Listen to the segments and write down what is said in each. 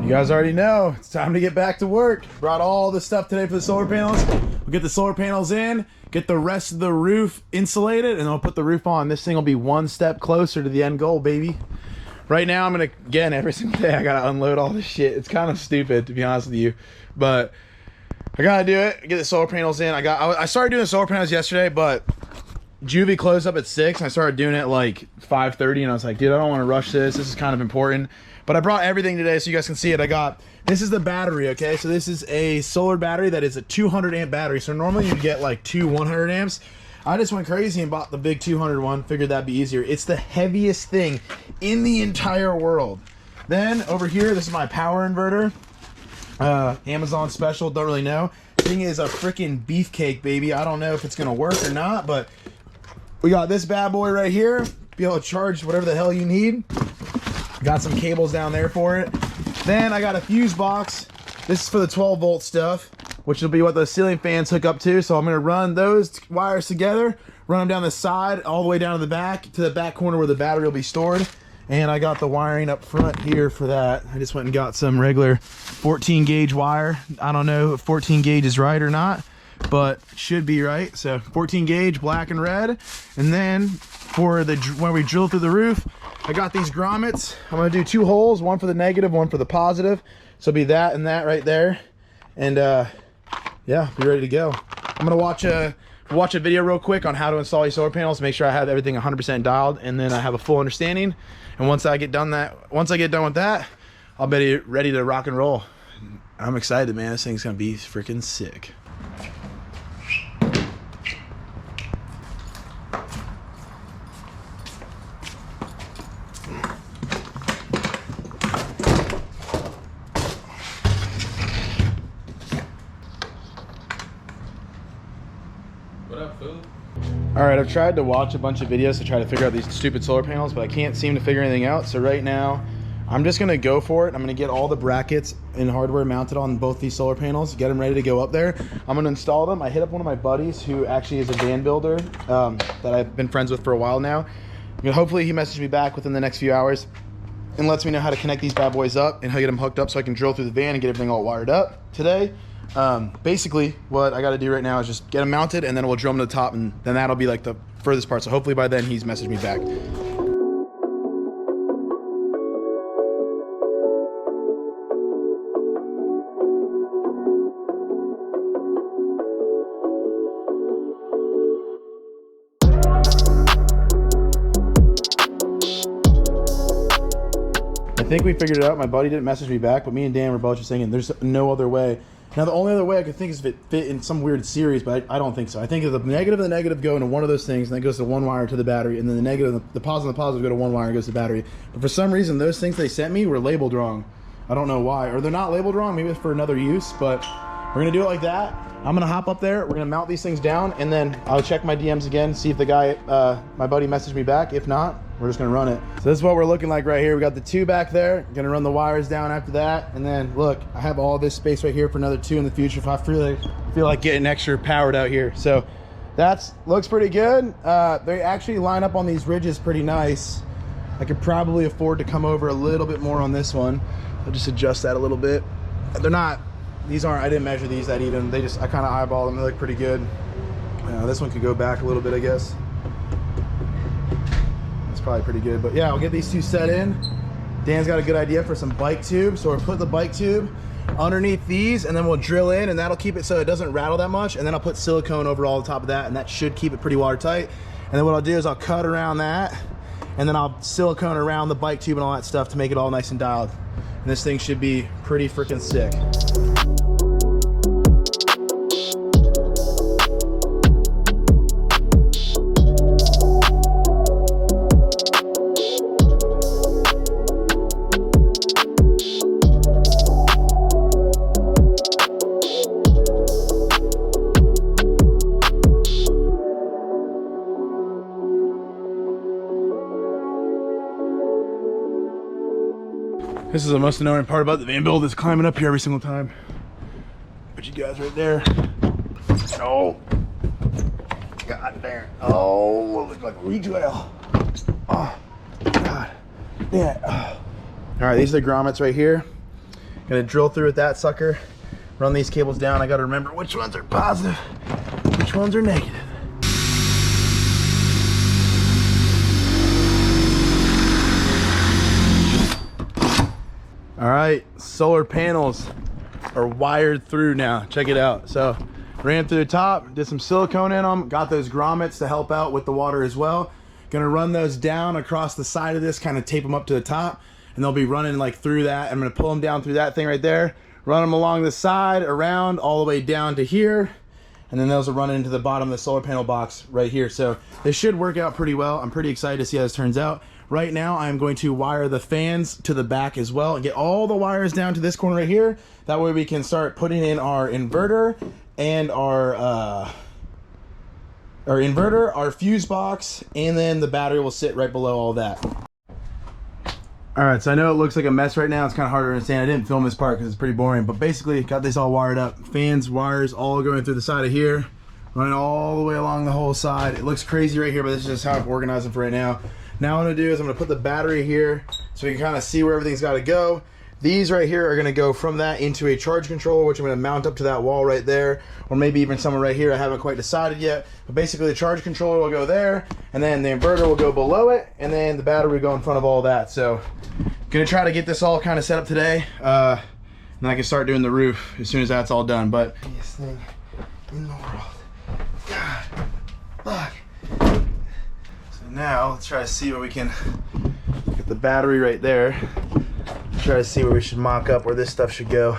You guys already know, it's time to get back to work. Brought all the stuff today for the solar panels. We'll get the solar panels in, get the rest of the roof insulated, and I'll put the roof on. This thing will be one step closer to the end goal, baby. Right now, I'm gonna, again, every single day, I gotta unload all this shit. It's kind of stupid, to be honest with you, but I gotta do it. Get the solar panels in. I started doing the solar panels yesterday, but Juvie closed up at 6, and I started doing it at like 5:30, and I was like, dude, I don't want to rush this. This is kind of important. But I brought everything today so you guys can see it. This is the battery, okay? So this is a solar battery that is a 200 amp battery. So normally you'd get like two 100 amps. I just went crazy and bought the big 200 one. Figured that'd be easier. It's the heaviest thing in the entire world. Then over here, this is my power inverter. Amazon special, don't really know. Thing is a freaking beefcake, baby. I don't know if it's gonna work or not, but we got this bad boy right here. Be able to charge whatever the hell you need. Got some cables down there for it. Then I got a fuse box. This is for the 12 volt stuff, which will be what those ceiling fans hook up to. So I'm gonna run those wires together, run them down the side, all the way down to the back corner where the battery will be stored. And I got the wiring up front here for that. I just went and got some regular 14 gauge wire. I don't know if 14 gauge is right or not, but should be right. So 14 gauge, black and red. And then for when we drill through the roof, I got these grommets. I'm gonna do 2 holes, one for the negative, one for the positive. So it'll be that and that right there. And yeah, be ready to go. I'm gonna watch a video real quick on how to install these solar panels, make sure I have everything 100% dialed, and then I have a full understanding. And once I get done with that, I'll be ready to rock and roll. I'm excited, man. This thing's gonna be freaking sick. All right, I've tried to watch a bunch of videos to try to figure out these stupid solar panels, but I can't seem to figure anything out. So right now, I'm just gonna go for it. I'm gonna get all the brackets and hardware mounted on both these solar panels, get them ready to go up there. I'm gonna install them. I hit up one of my buddies who actually is a van builder that I've been friends with for a while now. Hopefully he messaged me back within the next few hours and lets me know how to connect these bad boys up and how to get them hooked up so I can drill through the van and get everything all wired up today. Basically what I got to do right now is just get them mounted, and then we'll drill them to the top, and then that'll be like the furthest part. So hopefully by then he's messaged me back. I think we figured it out. My buddy didn't message me back, but me and Dan were both just thinking there's no other way. Now, the only other way I could think is if it fit in some weird series, but I don't think so. I think if the negative and the negative go into one of those things, and then it goes to one wire to the battery, and then the negative, the positive and the positive go to one wire and goes to the battery. But for some reason, those things they sent me were labeled wrong. I don't know why. Or they're not labeled wrong, maybe it's for another use, but we're going to do it like that. I'm going to hop up there, we're going to mount these things down, and then I'll check my DMs again, see if the guy, my buddy messaged me back. If not, we're just gonna run it. So this is what we're looking like right here. We got the 2 back there. Gonna run the wires down after that. And then look, I have all this space right here for another 2 in the future if I feel like getting extra powered out here. So that's looks pretty good. They actually line up on these ridges pretty nice. I could probably afford to come over a little bit more on this one. I'll just adjust that a little bit. They're not, these aren't, I didn't measure these that even. I kind of eyeball them. They look pretty good. This one could go back a little bit, I guess. Probably pretty good, but yeah, I'll get these 2 set in. Dan's got a good idea for some bike tube, so we'll put the bike tube underneath these, and then we'll drill in, and that'll keep it so it doesn't rattle that much. And then I'll put silicone over all the top of that, and that should keep it pretty watertight. And then what I'll do is I'll cut around that, and then I'll silicone around the bike tube and all that stuff to make it all nice and dialed. And this thing should be pretty freaking sick. This is the most annoying part about the van build, is climbing up here every single time. Put you guys right there. Oh, god damn. Oh, it looks like a recoil. Oh, god. Yeah. All right, these are the grommets right here. Gonna drill through with that sucker, run these cables down. I gotta remember which ones are positive, which ones are negative. All right, solar panels are wired through now. Check it out. So ran through the top, did some silicone in them, got those grommets to help out with the water as well. Gonna run those down across the side of this, kind of tape them up to the top, and they'll be running like through that. I'm gonna pull them down through that thing right there, run them along the side, around, all the way down to here, and then those will run into the bottom of the solar panel box right here. So this should work out pretty well. I'm pretty excited to see how this turns out. Right now, I'm going to wire the fans to the back as well and get all the wires down to this corner right here. That way we can start putting in our inverter and our fuse box, and then the battery will sit right below all that. All right, so I know it looks like a mess right now. It's kind of hard to understand. I didn't film this part because it's pretty boring, but basically got this all wired up. Fans, wires, all going through the side of here, running all the way along the whole side. It looks crazy right here, but this is just how I'm organizing for right now. Now what I'm gonna do is I'm gonna put the battery here so we can kind of see where everything's gotta go. These right here are gonna go from that into a charge controller, which I'm gonna mount up to that wall right there, or maybe even somewhere right here. I haven't quite decided yet, but basically the charge controller will go there, and then the inverter will go below it, and then the battery will go in front of all that. So gonna try to get this all kind of set up today, and then I can start doing the roof as soon as that's all done. But this thing in the world, God, fuck. Now let's try to see where we can get the battery right there. Try to see where we should mock up where this stuff should go.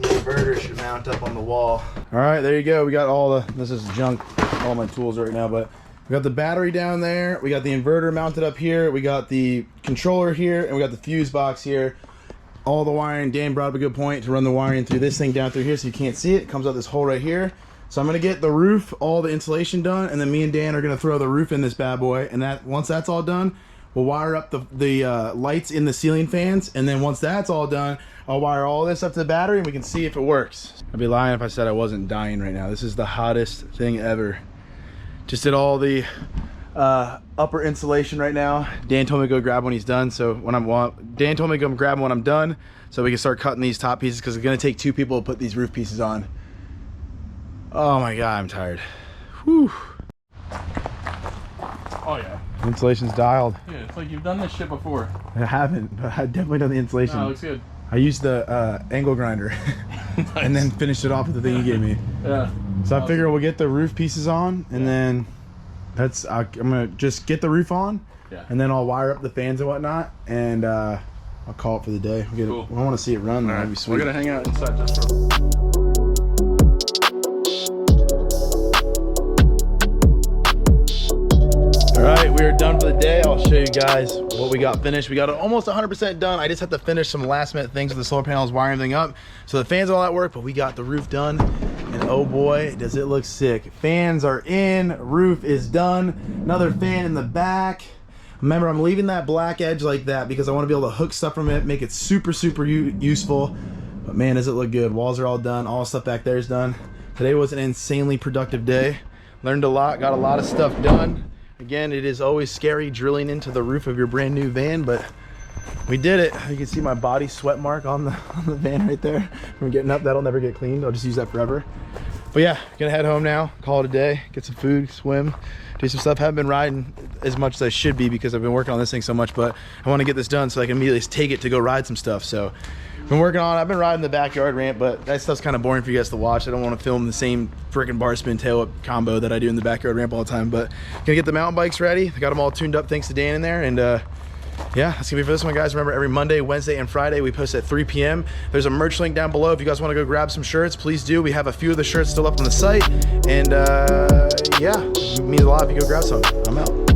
The inverter should mount up on the wall. All right, there you go. We got all the, this is junk, all my tools right now, but we got the battery down there. We got the inverter mounted up here. We got the controller here, and we got the fuse box here. All the wiring, Dan brought up a good point to run the wiring through this thing down through here so you can't see it. It comes out this hole right here. So I'm gonna get the roof, all the insulation done, and then me and Dan are gonna throw the roof in this bad boy. And that once that's all done, we'll wire up the lights in the ceiling fans. And then once that's all done, I'll wire all this up to the battery and we can see if it works. I'd be lying if I said I wasn't dying right now. This is the hottest thing ever. Just did all the upper insulation right now. Dan told me to go grab when he's done. So Dan told me to go grab when I'm done, so we can start cutting these top pieces, because it's gonna take 2 people to put these roof pieces on. Oh my God, I'm tired. Whew. Oh yeah. Insulation's dialed. Yeah, it's like you've done this shit before. I haven't, but I've definitely done the insulation. No, it looks good. I used the angle grinder Nice. and then finished it off with the thing you gave me. Yeah. So I figure we'll get the roof pieces on, and then I'm gonna just get the roof on, and then I'll wire up the fans and whatnot, and I'll call it for the day. Cool. I want to see it run. Though. That'd be sweet. We're gonna hang out inside just for. Alright, we are done for the day. I'll show you guys what we got finished. We got it almost 100% done. I just have to finish some last minute things with the solar panels, wiring everything up. So the fans and all that work, but we got the roof done. And oh boy, does it look sick. Fans are in, roof is done. Another fan in the back. Remember, I'm leaving that black edge like that because I want to be able to hook stuff from it, make it super, super useful. But man, does it look good. Walls are all done. All the stuff back there is done. Today was an insanely productive day. Learned a lot, got a lot of stuff done. Again, it is always scary drilling into the roof of your brand new van, but we did it. You can see my body sweat mark on the van right there from getting up. That'll never get cleaned. I'll just use that forever. But yeah, gonna head home now, call it a day, get some food, swim, do some stuff. Haven't been riding as much as I should be because I've been working on this thing so much, but I want to get this done so I can immediately take it to go ride some stuff. So I've been riding the backyard ramp, but that stuff's kind of boring for you guys to watch. I don't want to film the same freaking bar spin tail whip combo that I do in the backyard ramp all the time. But gonna get the mountain bikes ready. I got them all tuned up thanks to Dan in there, and yeah, that's gonna be for this one, guys. Remember, every Monday, Wednesday, and Friday we post at 3 p.m. There's a merch link down below if you guys want to go grab some shirts. Please do. We have a few of the shirts still up on the site, and yeah, it means a lot if you go grab some. I'm out.